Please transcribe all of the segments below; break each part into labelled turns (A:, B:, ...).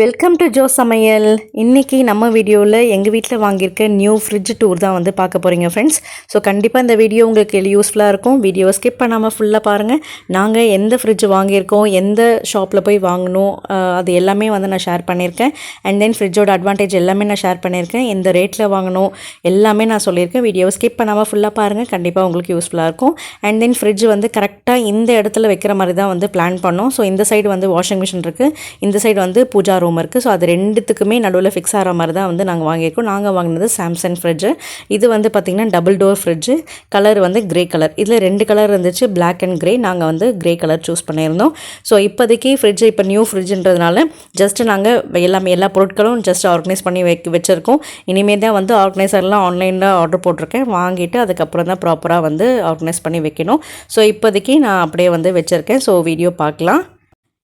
A: Welcome to Joe சமையல். இன்றைக்கி நம்ம வீடியோவில் எங்கள் வீட்டில் வாங்கியிருக்க நியூ ஃப்ரிட்ஜ் டூர் தான் வந்து பார்க்க போகிறீங்க ஃப்ரெண்ட்ஸ். ஸோ கண்டிப்பாக இந்த வீடியோ உங்களுக்கு யூஸ்ஃபுல்லாக இருக்கும். வீடியோ ஸ்கிப் பண்ணாமல் ஃபுல்லாக பாருங்கள். நாங்கள் எந்த ஃப்ரிட்ஜ் வாங்கியிருக்கோம், எந்த ஷாப்பில் போய் வாங்கணும், அது எல்லாமே வந்து நான் ஷேர் பண்ணியிருக்கேன். அண்ட் தென் ஃப்ரிட்ஜோட அட்வான்டேஜ் எல்லாமே நான் ஷேர் பண்ணியிருக்கேன். எந்த ரேட்டில் வாங்கணும் எல்லாமே நான் சொல்லியிருக்கேன். வீடியோ ஸ்கிப் பண்ணாமல் ஃபுல்லாக பாருங்கள், கண்டிப்பாக உங்களுக்கு யூஸ்ஃபுல்லாக இருக்கும். அண்ட் தென் ஃப்ரிட்ஜ் வந்து கரெக்டாக இந்த இடத்துல வைக்கிற மாதிரி தான் வந்து பிளான் பண்ணோம். ஸோ இந்த சைடு வந்து வாஷிங் மிஷின் இருக்குது, இந்த சைடு வந்து பூஜா ரூம் இருக்குது. ஸோ அது ரெண்டுத்துக்குமே நடுவில் ஃபிக்ஸ் ஆகிற மாதிரி தான் வந்து நாங்கள் வாங்கியிருக்கோம். நாங்கள் வாங்கினது சாம்சங் ஃப்ரிட்ஜு. இது வந்து பார்த்திங்கன்னா டபுள் டோர் ஃப்ரிட்ஜு. கலர் வந்து கிரே கலர். இதில் 2 கலர் இருந்துச்சு, பிளாக் அண்ட் கிரே. நாங்கள் வந்து கிரே கலர் சூஸ் பண்ணியிருந்தோம். ஸோ இப்போதைக்கு ஃப்ரிட்ஜ் இப்போ நியூ ஃப்ரிட்ஜுன்றதுனால ஜஸ்ட்டு நாங்கள் எல்லா பொருட்களும் ஜஸ்ட் ஆர்கனைஸ் பண்ணி வச்சுருக்கோம். இனிமேல் தான் வந்து ஆர்கனைசர்லாம் ஆன்லைனில் ஆர்டர் போட்டிருக்கேன். வாங்கிட்டு அதுக்கப்புறம் தான் ப்ராப்பராக வந்து ஆர்கனைஸ் பண்ணி வைக்கணும். ஸோ இப்போதைக்கு நான் அப்படியே வந்து வச்சுருக்கேன். ஸோ வீடியோ பார்க்கலாம்.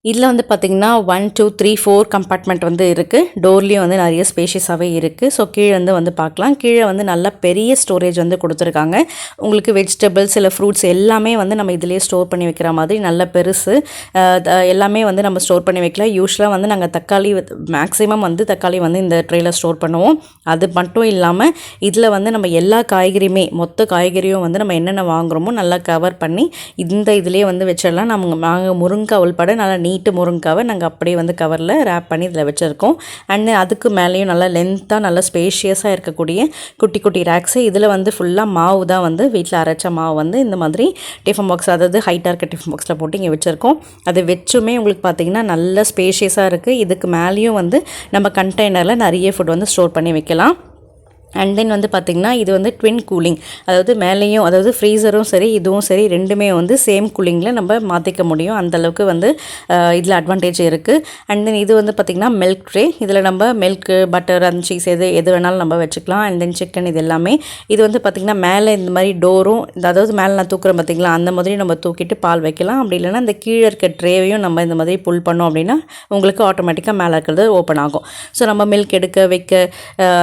A: இதில் வந்து பார்த்திங்கன்னா 1 2 3 4 கம்பார்ட்மெண்ட் வந்து இருக்குது. டோர்லேயும் வந்து நிறைய ஸ்பேஷியஸாகவே இருக்குது. ஸோ கீழே வந்து பார்க்கலாம். கீழே வந்து நல்ல பெரிய ஸ்டோரேஜ் வந்து கொடுத்துருக்காங்க. உங்களுக்கு வெஜிடபிள்ஸ் இல்லை ஃப்ரூட்ஸ் எல்லாமே வந்து நம்ம இதிலே ஸ்டோர் பண்ணி வைக்கிற மாதிரி நல்ல பெருசு. எல்லாமே வந்து நம்ம ஸ்டோர் பண்ணி வைக்கலாம். யூஸ்வலாக வந்து நாங்கள் தக்காளி மேக்ஸிமம் வந்து தக்காளி வந்து இந்த ட்ரேயில் ஸ்டோர் பண்ணுவோம். அது மட்டும் இல்லாமல் இதில் வந்து நம்ம எல்லா காய்கறியுமே மொத்த காய்கறியும் வந்து நம்ம என்னென்ன வாங்குகிறோமோ நல்லா கவர் பண்ணி இந்த இதிலே வந்து வச்சிடலாம். நாங்கள் முருங்கைக்காய் உள்பட நல்லா நீட்டு முருங்காவை நாங்கள் அப்படியே வந்து கவரில் ரேப் பண்ணி இதில் வச்சுருக்கோம். அண்ட் அதுக்கு மேலேயும் நல்லா லென்த்தாக நல்லா ஸ்பேஷியஸாக இருக்கக்கூடிய குட்டி குட்டி ரேக்ஸு. இதில் வந்து ஃபுல்லாக மாவு தான் வந்து வீட்டில் அரைச்ச மாவு வந்து இந்த மாதிரி டிஃபன் பாக்ஸ், அதாவது ஹைட்டாக இருக்க டிஃபன் பாக்ஸில் போட்டு இங்கே வச்சுருக்கோம். அது வச்சுமே உங்களுக்கு பார்த்திங்கன்னா நல்ல ஸ்பேஷியஸாக இருக்குது. இதுக்கு மேலேயும் வந்து நம்ம கண்டெய்னரில் நிறைய ஃபுட் வந்து ஸ்டோர் பண்ணி வைக்கலாம். அண்ட் தென் வந்து பார்த்திங்கன்னா இது வந்து ட்வின் கூலிங், அதாவது மேலேயும் அதாவது ஃப்ரீசரும் சரி இதுவும் சரி ரெண்டுமே வந்து சேம் கூலிங்கில் நம்ம மாற்றிக்க முடியும். அந்தளவுக்கு வந்து இதில் அட்வான்டேஜ் இருக்குது. அண்ட் தென் இது வந்து பார்த்திங்கன்னா மில்க் ட்ரே. இதில் நம்ம மில்க்கு, பட்டர் அண்ட் சீஸ் எது வேணாலும் நம்ம வச்சுக்கலாம். அண்ட் தென் சிக்கன் இது எல்லாமே. இது வந்து பார்த்திங்கன்னா மேலே இந்த மாதிரி டோரும், அதாவது மேலே நான் தூக்குறேன் பார்த்திங்களா, அந்த மாதிரி நம்ம தூக்கிட்டு பால் வைக்கலாம். அப்படி இல்லைனா இந்த கீழே இருக்க ட்ரேவையும் நம்ம இந்த மாதிரி புல் பண்ணோம் அப்படின்னா உங்களுக்கு ஆட்டோமேட்டிக்காக மேலே இருக்கிறது ஓப்பன் ஆகும். ஸோ நம்ம மில்க் எடுக்க வைக்க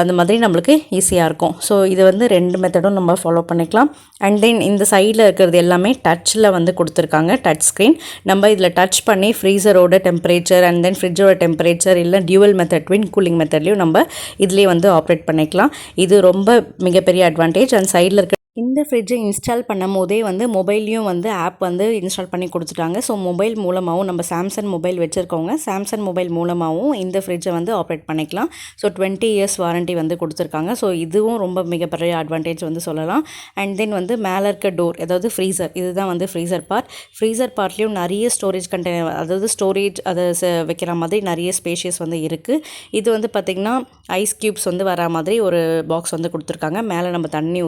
A: அந்த மாதிரி நம்மளுக்கு ஈஸியாக இருக்கும். ஸோ இது வந்து 2 மெத்தடும் நம்ம ஃபாலோ பண்ணிக்கலாம். அண்ட் தென் இந்த சைடில் இருக்கிறது எல்லாமே டச்சில் வந்து கொடுத்துருக்காங்க, டச் ஸ்க்ரீன். நம்ம இதில் டச் பண்ணி ஃப்ரீசரோட டெம்பரேச்சர் அண்ட் தென் ஃப்ரிட்ஜோட டெம்பரேச்சர் இல்லை டியூவல் மெத்தட் ட்வின் கூலிங் மெத்தட்லேயும் நம்ம இதிலே வந்து ஆப்ரேட் பண்ணிக்கலாம். இது ரொம்ப மிகப்பெரிய அட்வான்டேஜ். அண்ட் சைடில் இருக்க இந்த ஃப்ரிட்ஜை இன்ஸ்டால் பண்ணும் போதே வந்து மொபைல்லையும் வந்து ஆப் வந்து இன்ஸ்டால் பண்ணி கொடுத்துட்டாங்க. ஸோ மொபைல் மூலமாகவும் நம்ம சாம்சங் மொபைல் வச்சுருக்கவங்க சாம்சங் மொபைல் மூலமாகவும் இந்த ஃப்ரிட்ஜை வந்து ஆப்ரேட் பண்ணிக்கலாம். ஸோ 20 இயர்ஸ் வாரண்ட்டி வந்து கொடுத்துருக்காங்க. ஸோ இதுவும் ரொம்ப மிகப்பெரிய அட்வான்டேஜ் வந்து சொல்லலாம். அண்ட் தென் வந்து மேலே இருக்க டோர், அதாவது ஃப்ரீசர், இதுதான் வந்து ஃப்ரீசர் பார்ட். ஃப்ரீசர் பார்ட்லேயும் நிறைய ஸ்டோரேஜ் கண்டெய்னர், அதாவது ஸ்டோரேஜ் அதை வைக்கிற மாதிரி நிறைய ஸ்பேஷியஸ் வந்து இருக்குது. இது வந்து பார்த்திங்கன்னா ஐஸ் க்யூப்ஸ் வந்து வர மாதிரி ஒரு பாக்ஸ் வந்து கொடுத்துருக்காங்க. மேலே நம்ம தண்ணி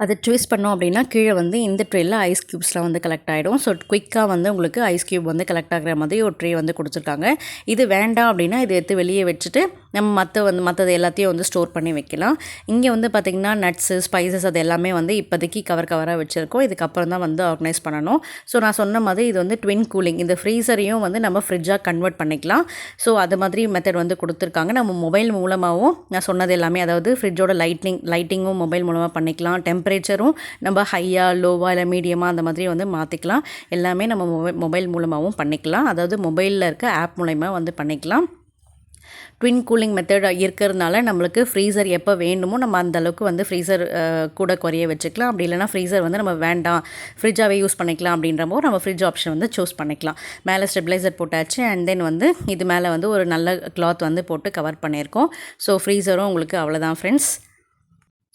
A: அதை ட்விஸ்ட் பண்ணோம் அப்படின்னா கீழே வந்து இந்த ட்ரேயில் ஐஸ் க்யூப்ஸ்லாம் வந்து கலெக்ட் ஆகிடும். ஸோ குயிக்காக வந்து உங்களுக்கு ஐஸ் க்யூப் வந்து கலெக்ட் ஆகிற மாதிரி ஒரு ட்ரே வந்து கொடுத்துருக்காங்க. இது வேண்டாம் அப்படின்னா இதை எடுத்து வெளியே வச்சுட்டு நம்ம மற்றது எல்லாத்தையும் வந்து ஸ்டோர் பண்ணி வைக்கலாம். இங்கே வந்து பார்த்திங்கன்னா நட்ஸு, ஸ்பைசஸ் அது எல்லாமே வந்து இப்போதைக்கு கவராக வச்சுருக்கோம். இதுக்கப்புறம் தான் வந்து ஆர்கனைஸ் பண்ணணும். ஸோ நான் சொன்ன மாதிரி இது வந்து ட்வின் கூலிங். இந்த ஃப்ரீசரையும் வந்து நம்ம ஃப்ரிட்ஜாக கன்வெர்ட் பண்ணிக்கலாம். ஸோ அது மாதிரி மெத்தட் வந்து கொடுத்துருக்காங்க. நம்ம மொபைல் மூலமாகவும் நான் சொன்னது எல்லாமே, அதாவது ஃப்ரிட்ஜோட லைட்டிங்கும் மொபைல் மூலமாக பண்ணிக்கலாம். டெம்பரேச்சரும் நம்ம ஹையாக, லோவாக இல்லை மீடியமாக அந்த மாதிரி வந்து மாற்றிக்கலாம். எல்லாமே நம்ம மொபைல் மூலமாகவும் பண்ணிக்கலாம். அதாவது மொபைலில் இருக்க ஆப் மூலமா வந்து பண்ணிக்கலாம். ட்வின் கூலிங் மெத்தட் இருக்கிறதுனால நம்மளுக்கு ஃப்ரீசர் எப்போ வேணுமோ நம்ம அந்தளவுக்கு வந்து ஃப்ரீசர் கூட குறைய வச்சுக்கலாம். அப்படி இல்லைனா ஃப்ரீசர் வந்து நம்ம வேண்டாம், ஃப்ரிட்ஜாகவே யூஸ் பண்ணிக்கலாம் அப்படின்றப்போ நம்ம ஃப்ரிட்ஜ் ஆப்ஷன் வந்து சூஸ் பண்ணிக்கலாம். மேலே ஸ்டெபிளைசர் போட்டாச்சு. அண்ட் தென் வந்து இது மேலே வந்து ஒரு நல்ல கிளாத் வந்து போட்டு கவர் பண்ணியிருக்கோம். ஸோ ஃப்ரீசரும் உங்களுக்கு அவ்வளோதான் ஃப்ரெண்ட்ஸ்.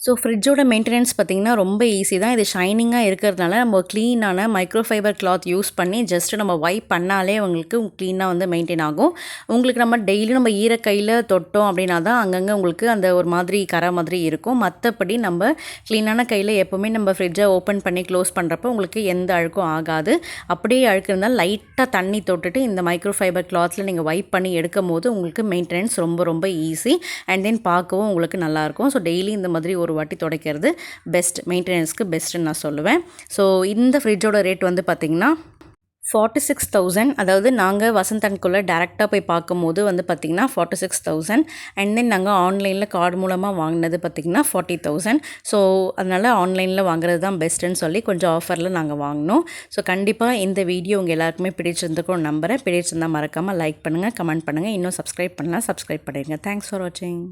A: ஸோ ஃப்ரிட்ஜோட மெயின்டெனன்ஸ் பார்த்திங்கன்னா ரொம்ப ஈஸி தான். இது ஷைனிங்காக இருக்கிறதுனால நம்ம க்ளீனான மைக்ரோஃபைபர் கிளாத் யூஸ் பண்ணி ஜஸ்ட்டு நம்ம வைப் பண்ணாலே உங்களுக்கு க்ளீனாக வந்து மெயின்டைன் ஆகும். உங்களுக்கு நம்ம டெய்லியும் நம்ம ஈரக்கையில் தொட்டோம் அப்படின்னா தான் அங்கங்கே உங்களுக்கு அந்த ஒரு மாதிரி கரை மாதிரி இருக்கும். மற்றபடி நம்ம க்ளீனான கையில் எப்போவுமே நம்ம ஃப்ரிட்ஜை ஓப்பன் பண்ணி க்ளோஸ் பண்ணுறப்போ உங்களுக்கு எந்த அழுக்கும் ஆகாது. அப்படியே அழுக்கு இருந்தால் லைட்டாக தண்ணி தொட்டுட்டு இந்த மைக்ரோஃபைபர் கிளாத்தில் நீங்கள் வைப் பண்ணி எடுக்கும் போது உங்களுக்கு மெயின்டெனன்ஸ் ரொம்ப ரொம்ப ஈஸி. அண்ட் தென் பார்க்கவும் உங்களுக்கு நல்லாயிருக்கும். ஸோ டெய்லி இந்த மாதிரி ஒரு வாட்டி துடைக்கிறது பெஸ்ட், மெயின்டெனன்ஸ்க்கு பெஸ்ட்டுன்னு நான் சொல்லுவேன். ஸோ இந்த ஃப்ரிட்ஜோட ரேட் வந்து பார்த்திங்கன்னா 46,000. அதாவது நாங்கள் வசந்த் அண்ட் கோல டேரெக்டாக போய் பார்க்கும்போது வந்து பார்த்திங்கன்னா 46,000. அண்ட் தென் நாங்கள் ஆன்லைனில் கார்டு மூலமாக வாங்கினது பார்த்திங்கன்னா 40,000. ஸோ அதனால் ஆன்லைனில் வாங்குறது தான் பெஸ்ட்டுன்னு சொல்லி கொஞ்சம் ஆஃபரில் நாங்கள் வாங்கினோம். ஸோ கண்டிப்பாக இந்த வீடியோ உங்கள் எல்லாருக்குமே பிடிச்சிருந்துக்கும் நம்புகிறேன். பிடிச்சிருந்தால் மறக்காமல் லைக் பண்ணுங்கள், கமெண்ட் பண்ணுங்கள். இன்னும் சப்ஸ்கிரைப் பண்ணலாம், சப்ஸ்கிரைப் பண்ணிடுங்க. தேங்க்ஸ் ஃபார் வாட்சிங்.